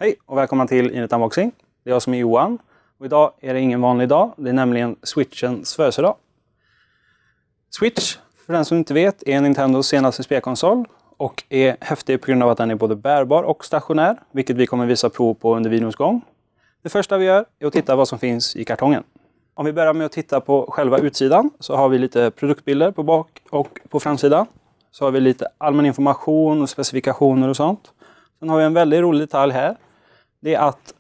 Hej och välkomna till Inet Unboxing. Det är jag som är Johan. Och idag är det ingen vanlig dag. Det är nämligen Switchens födelsedag. Switch, för den som inte vet, är Nintendos senaste spelkonsol. Och är häftig på grund av att den är både bärbar och stationär. Vilket vi kommer visa prov på under videons gång. Det första vi gör är att titta vad som finns i kartongen. Om vi börjar med att titta på själva utsidan så har vi lite produktbilder på bak och på framsidan. Så har vi lite allmän information och specifikationer och sånt. Sen har vi en väldigt rolig detalj här. Det är att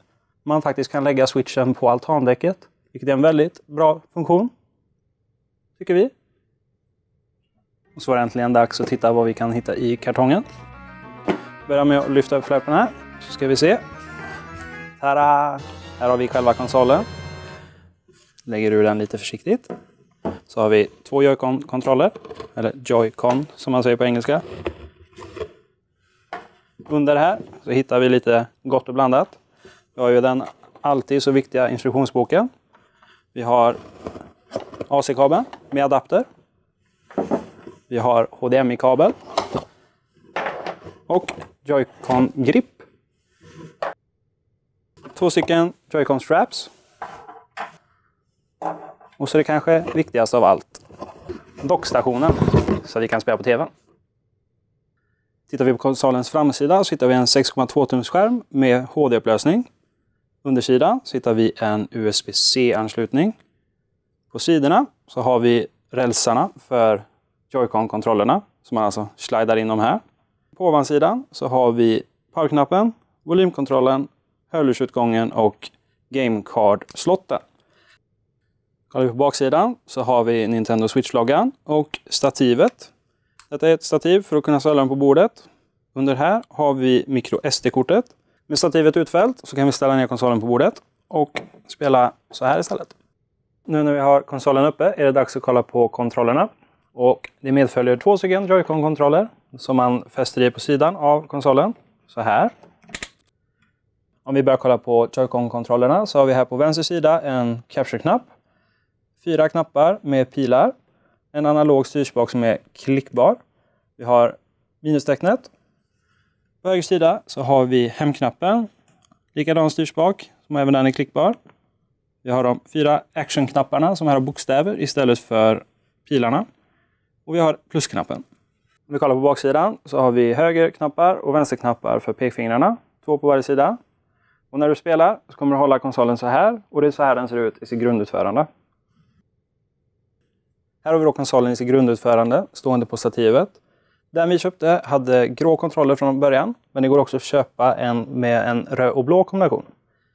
man faktiskt kan lägga switchen på altandäcket. Vilket är en väldigt bra funktion. Tycker vi. Och så var det äntligen dags att titta vad vi kan hitta i kartongen. Börjar med att lyfta upp flärpen här. Så ska vi se. Tada! Här har vi själva konsolen. Lägger ur den lite försiktigt. Så har vi två Joy-Con-kontroller. Eller Joy-Con som man säger på engelska. Under här så hittar vi lite gott och blandat. Vi har ju den alltid så viktiga instruktionsboken. Vi har AC-kabeln med adapter. Vi har HDMI-kabel. Och Joy-Con-grip. 2 stycken Joy-Con-straps. Och så är det kanske viktigast av allt. Dockstationen så vi kan spela på tv. Tittar vi på konsolens framsida så hittar vi en 6,2 tums skärm med HD-upplösning. Undersidan så hittar vi en USB-C-anslutning. På sidorna så har vi rälsarna för Joy-Con-kontrollerna som man alltså slidar in de här. På ovansidan så har vi powerknappen, volymkontrollen, hörlursutgången och GameCard-slotten. Kollar vi på baksidan så har vi Nintendo Switch-loggan och stativet. Detta är ett stativ för att kunna ställa den på bordet. Under här har vi micro SD-kortet. Med stativet utfällt så kan vi ställa ner konsolen på bordet och spela så här istället. Nu när vi har konsolen uppe är det dags att kolla på kontrollerna. Och det medföljer 2 stycken Joy-Con-kontroller som man fäster i på sidan av konsolen. Så här. Om vi börjar kolla på Joy-Con-kontrollerna så har vi här på vänster sida en capture-knapp. 4 knappar med pilar. En analog styrspak som är klickbar. Vi har minustecknet. På höger sida så har vi hemknappen. Likadan styrspak som även den är klickbar. Vi har de 4 action-knapparna som här har bokstäver istället för pilarna. Och vi har plusknappen. Om vi kollar på baksidan så har vi högerknappar och vänsterknappar för pekfingrarna. 2 på varje sida. Och när du spelar så kommer du hålla konsolen så här. Och det är så här den ser ut i sitt grundutförande. Här har vi då konsolen i sitt grundutförande, stående på stativet. Den vi köpte hade grå kontroller från början, men det går också att köpa en med en röd och blå kombination.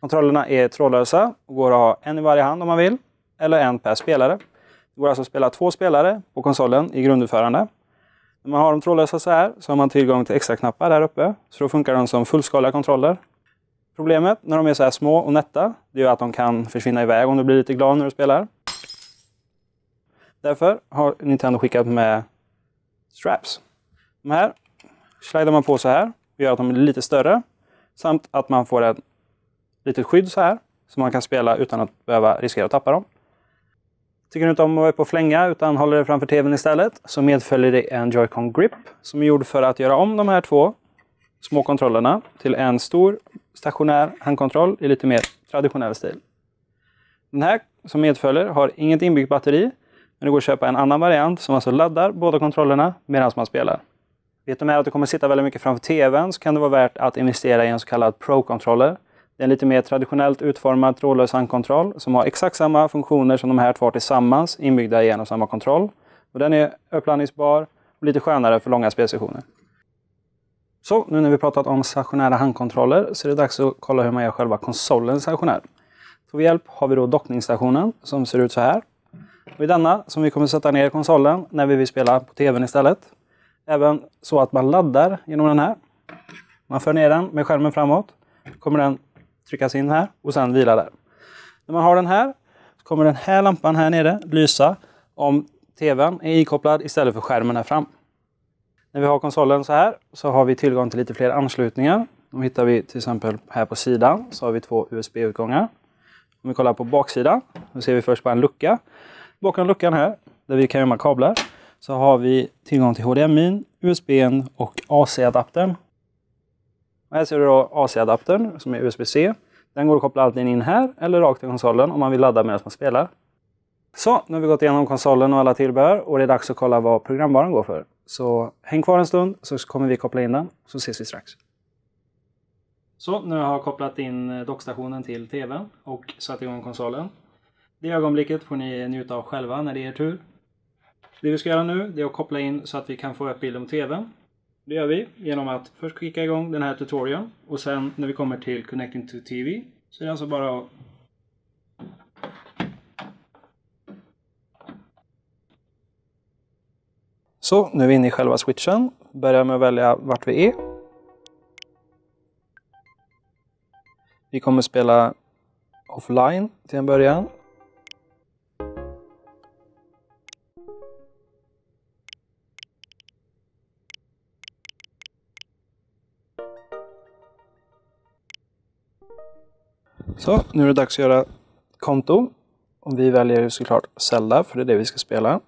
Kontrollerna är trådlösa och går att ha en i varje hand om man vill, eller en per spelare. Det går alltså att spela 2 spelare på konsolen i grundutförande. När man har dem trådlösa så här så har man tillgång till extra knappar där uppe, så då funkar de som fullskaliga kontroller. Problemet när de är så här små och nätta, det är att de kan försvinna iväg om du blir lite glad när du spelar. Därför har Nintendo skickat med straps. De här slidar man på så här. Och gör att de blir lite större. Samt att man får ett litet skydd så här. Så man kan spela utan att behöva riskera att tappa dem. Tycker du inte om att vara på flänga utan håller det framför tvn istället. Så medföljer det en Joy-Con grip. Som är gjord för att göra om de här 2 små kontrollerna till en stor stationär handkontroll i lite mer traditionell stil. Den här som medföljer har inget inbyggt batteri. Men det går att köpa en annan variant som alltså laddar båda kontrollerna medan man spelar. Vet du med att du kommer sitta väldigt mycket framför tvn så kan det vara värt att investera i en så kallad Pro-controller. Det är en lite mer traditionellt utformad trådlös handkontroll som har exakt samma funktioner som de här 2 tillsammans inbyggda i en och samma kontroll. Och den är uppladdningsbar och lite skönare för långa spelsessioner. Så nu när vi pratat om stationära handkontroller så är det dags att kolla hur man gör själva konsolen stationär. För hjälp har vi då dockningsstationen som ser ut så här. Och i denna som vi kommer sätta ner konsolen när vi vill spela på tvn istället. Även så att man laddar genom den här. Man för ner den med skärmen framåt. Kommer den tryckas in här och sen vila där. När man har den här så kommer den här lampan här nere lysa om tvn är ikopplad istället för skärmen här fram. När vi har konsolen så här så har vi tillgång till lite fler anslutningar. De hittar vi till exempel här på sidan så har vi 2 USB-utgångar. Om vi kollar på baksidan så ser vi först bara en lucka. Bakom luckan här, där vi kan gömma kablar, så har vi tillgång till HDMI, USB och AC-adaptern. Och här ser du då AC-adaptern som är USB-C. Den går att koppla antingen in här eller rakt till konsolen om man vill ladda medan man spelar. Så, nu har vi gått igenom konsolen och alla tillbehör och det är dags att kolla vad programvaran går för. Så häng kvar en stund så kommer vi koppla in den, så ses vi strax. Så, nu har jag kopplat in dockstationen till tvn och satt igång konsolen. Det ögonblicket får ni njuta av själva när det är er tur. Det vi ska göra nu är att koppla in så att vi kan få upp bilden på tvn. Det gör vi genom att först klicka igång den här tutorialen och sen när vi kommer till Connecting to TV så är det alltså bara att så, nu är vi inne i själva switchen. Börjar med att välja vart vi är. Vi kommer spela offline till en början. Så, nu är det dags att göra konto. Och vi väljer såklart Zelda för det är det vi ska spela.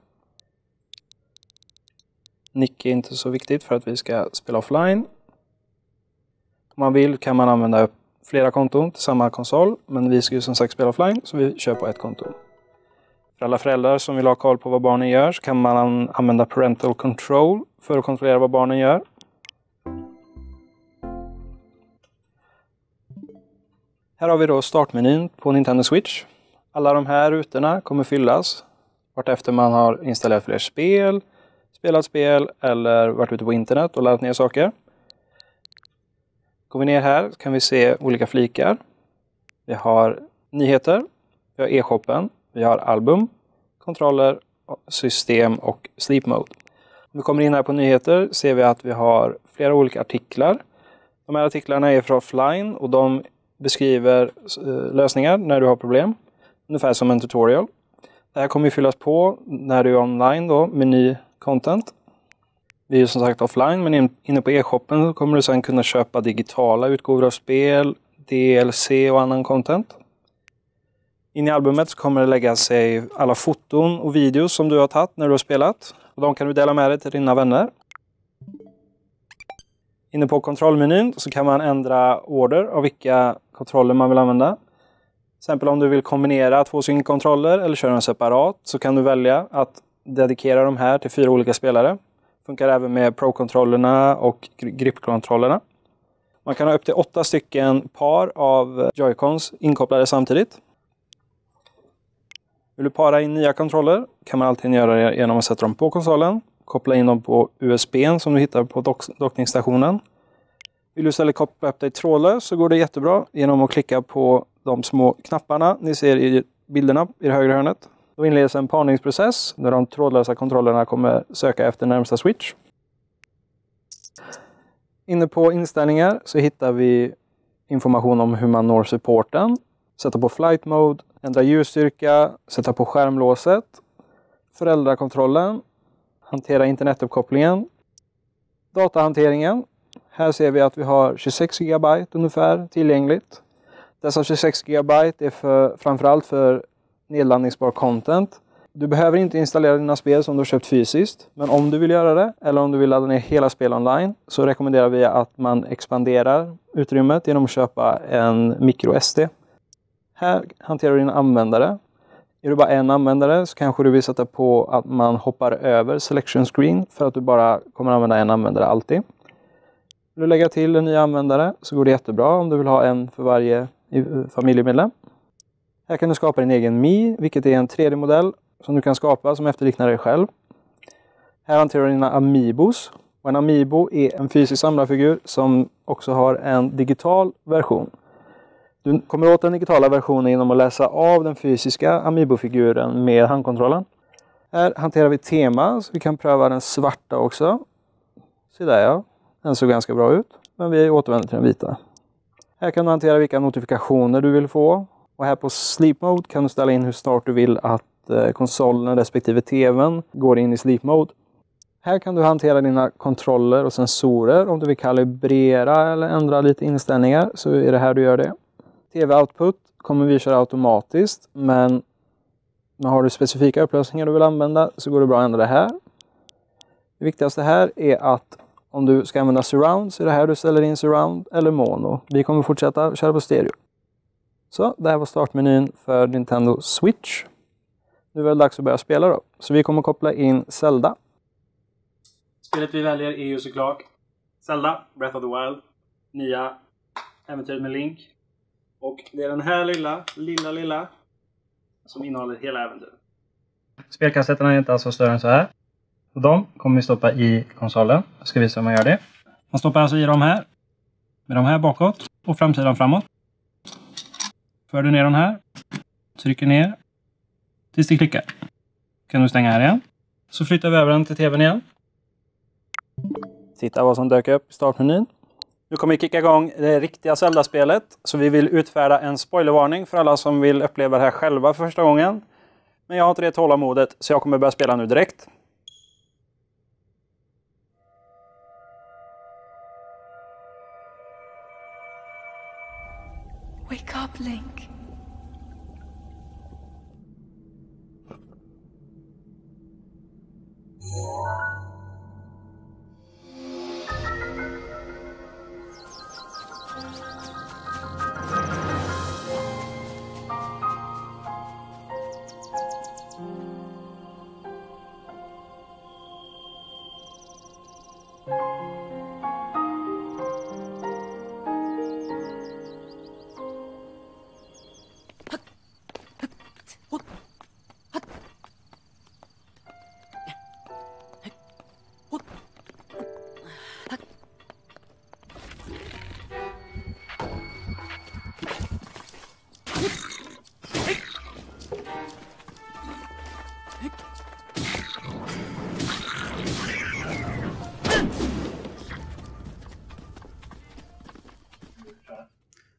Nick är inte så viktigt för att vi ska spela offline. Om man vill kan man använda flera konton till samma konsol. Men vi ska ju som sagt spela offline så vi kör på ett konto. För alla föräldrar som vill ha koll på vad barnen gör så kan man använda Parental Control för att kontrollera vad barnen gör. Här har vi då startmenyn på Nintendo Switch. Alla de här rutorna kommer fyllas vartefter man har installerat fler spel, spelat spel eller varit ute på internet och laddat ner saker. Går vi ner här kan vi se olika flikar. Vi har nyheter, vi har e-shoppen, vi har album, kontroller, system och sleep mode. Om vi kommer in här på nyheter ser vi att vi har flera olika artiklar. De här artiklarna är från offline och de beskriver lösningar när du har problem. Ungefär som en tutorial. Det här kommer ju fyllas på när du är online då med ny content. Vi är ju som sagt offline men inne på e-shoppen så kommer du sedan kunna köpa digitala utgåvor av spel, DLC och annan content. In i albumet så kommer det lägga sig alla foton och videos som du har tagit när du har spelat. Och de kan du dela med dig till dina vänner. Inne på kontrollmenyn så kan man ändra order av vilka kontroller man vill använda. Till exempel om du vill kombinera 2 synkkontroller eller köra en separat så kan du välja att dedikera de här till 4 olika spelare. Funkar även med Pro-kontrollerna och Grip-kontrollerna. Man kan ha upp till 8 stycken par av Joy-Cons inkopplade samtidigt. Vill du para in nya kontroller kan man alltid göra det genom att sätta dem på konsolen. Koppla in dem på USB:n som du hittar på dockningsstationen. Vill du istället koppla upp dig trådlöst så går det jättebra genom att klicka på de små knapparna ni ser i bilderna i det högra hörnet. Då inleds en parningsprocess där de trådlösa kontrollerna kommer söka efter närmsta switch. Inne på inställningar så hittar vi information om hur man når supporten. Sätta på flight mode, ändra ljusstyrka, sätta på skärmlåset, föräldrakontrollen, hantera internetuppkopplingen, datahanteringen. Här ser vi att vi har 26 GB ungefär tillgängligt. Dessa 26 GB är framförallt för nedladdningsbar content. Du behöver inte installera dina spel som du har köpt fysiskt. Men om du vill göra det eller om du vill ladda ner hela spel online så rekommenderar vi att man expanderar utrymmet genom att köpa en micro SD. Här hanterar du dina användare. Är du bara en användare så kanske du vill sätta på att man hoppar över selection screen för att du bara kommer använda en användare alltid. Vill du lägga till en ny användare så går det jättebra om du vill ha en för varje familjemedlem. Här kan du skapa din egen Mi, vilket är en 3D-modell som du kan skapa som efterliknar dig själv. Här hanterar du dina Amiibos. Och en Amiibo är en fysisk samlarfigur som också har en digital version. Du kommer åt den digitala versionen genom att läsa av den fysiska Amiibo-figuren med handkontrollen. Här hanterar vi tema, så vi kan pröva den svarta också. Se där ja, den såg ganska bra ut, men vi återvänder till den vita. Här kan du hantera vilka notifikationer du vill få. Och här på Sleep Mode kan du ställa in hur snart du vill att konsolen respektive tvn går in i Sleep Mode. Här kan du hantera dina kontroller och sensorer. Om du vill kalibrera eller ändra lite inställningar så är det här du gör det. TV-output kommer vi köra automatiskt, men har du specifika upplösningar du vill använda så går det bra att ändra det här. Det viktigaste här är att om du ska använda surround så är det här du ställer in surround eller mono. Vi kommer fortsätta köra på stereo. Så, det här var startmenyn för Nintendo Switch. Nu är det dags att börja spela då. Så vi kommer koppla in Zelda. Spelet vi väljer är ju såklart Zelda, Breath of the Wild. Nya äventyret med Link. Och det är den här lilla som innehåller hela äventyret. Spelkassetterna är inte alls så större än så här. Och de kommer vi stoppa i konsolen. Jag ska visa hur man gör det. Man stoppar alltså i dem här. Med de här bakåt. Och framsidan framåt. För du ner den här. Trycker ner. Tills det klickar. Kan du stänga här igen. Så flyttar vi över den till tvn igen. Titta vad som dök upp i startmenyn. Nu kommer vi kicka igång det riktiga Zelda-spelet. Så vi vill utfärda en spoilervarning för alla som vill uppleva det här själva för första gången. Men jag har inte det tålamodet så jag kommer börja spela nu direkt. Wake up, Link.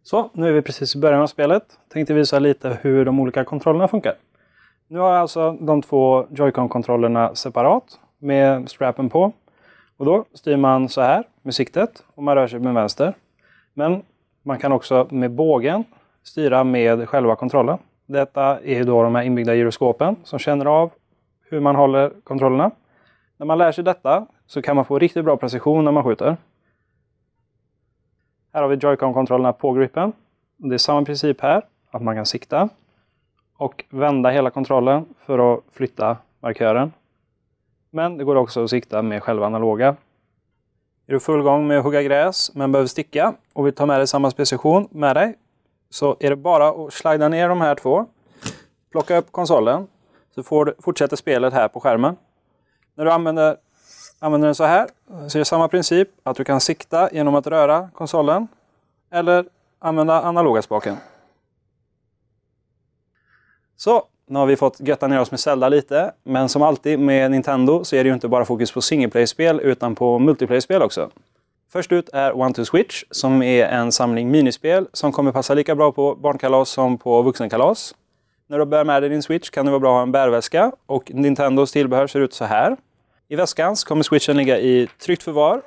Så, nu är vi precis i början av spelet. Tänkte visa lite hur de olika kontrollerna funkar. Nu har jag alltså de två Joy-Con-kontrollerna separat med strappen på. Och då styr man så här med siktet och man rör sig med vänster. Men man kan också med bågen styra med själva kontrollen. Detta är då de här inbyggda gyroskopen som känner av hur man håller kontrollerna. När man lär sig detta så kan man få riktigt bra precision när man skjuter. Här har vi Joy-Con-kontrollerna på gripen. Det är samma princip här, att man kan sikta och vända hela kontrollen för att flytta markören. Men det går också att sikta med själva analoga. Är du full gång med att hugga gräs men behöver sticka och vill ta med dig samma specifikation med dig så är det bara att slida ner de här två. Plocka upp konsolen så fortsätter spelet här på skärmen. När du använder den så här så är det samma princip att du kan sikta genom att röra konsolen eller använda analoga spaken. Så, nu har vi fått götta ner oss med Zelda lite, men som alltid med Nintendo så är det ju inte bara fokus på singleplayer-spel utan på multiplayer-spel också. Först ut är One to Switch som är en samling minispel som kommer passa lika bra på barnkalas som på vuxenkalas. När du bär med dig din Switch kan det vara bra att ha en bärväska och Nintendos tillbehör ser ut så här. I väskan kommer Switchen ligga i tryggt förvar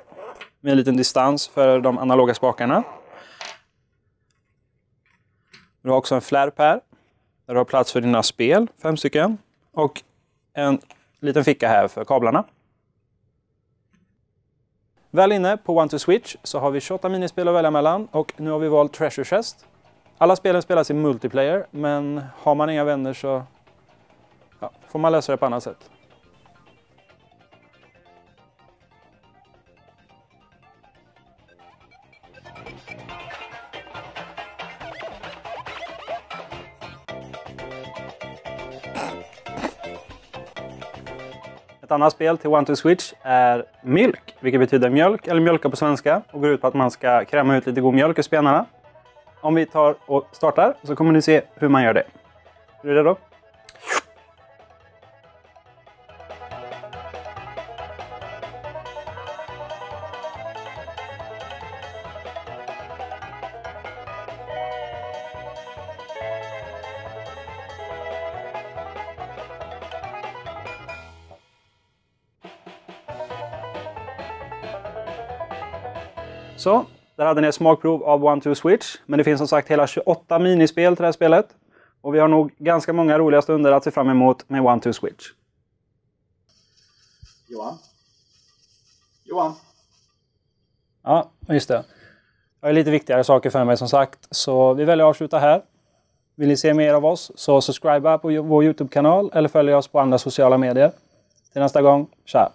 med en liten distans för de analoga spakarna. Du har också en flärp här där du har plats för dina spel, 5 stycken. Och en liten ficka här för kablarna. Väl inne på One to Switch så har vi 28 minispel att välja mellan och nu har vi valt Treasure Chest. Alla spelen spelas i multiplayer men har man inga vänner så får man lösa det på annat sätt. Ett annat spel till One to Switch är Milk, vilket betyder mjölk eller mjölka på svenska och går ut på att man ska kräma ut lite god mjölk ur spenarna. Om vi tar och startar så kommer ni se hur man gör det. Är du redo? Så, där hade ni ett smakprov av One to Switch. Men det finns som sagt hela 28 minispel till det här spelet. Och vi har nog ganska många roliga stunder att se fram emot med One to Switch. Johan? Ja, just det. Det är lite viktigare saker för mig som sagt. Så vi väljer att avsluta här. Vill ni se mer av oss så subscriba på vår YouTube-kanal eller följ oss på andra sociala medier. Till nästa gång, tja!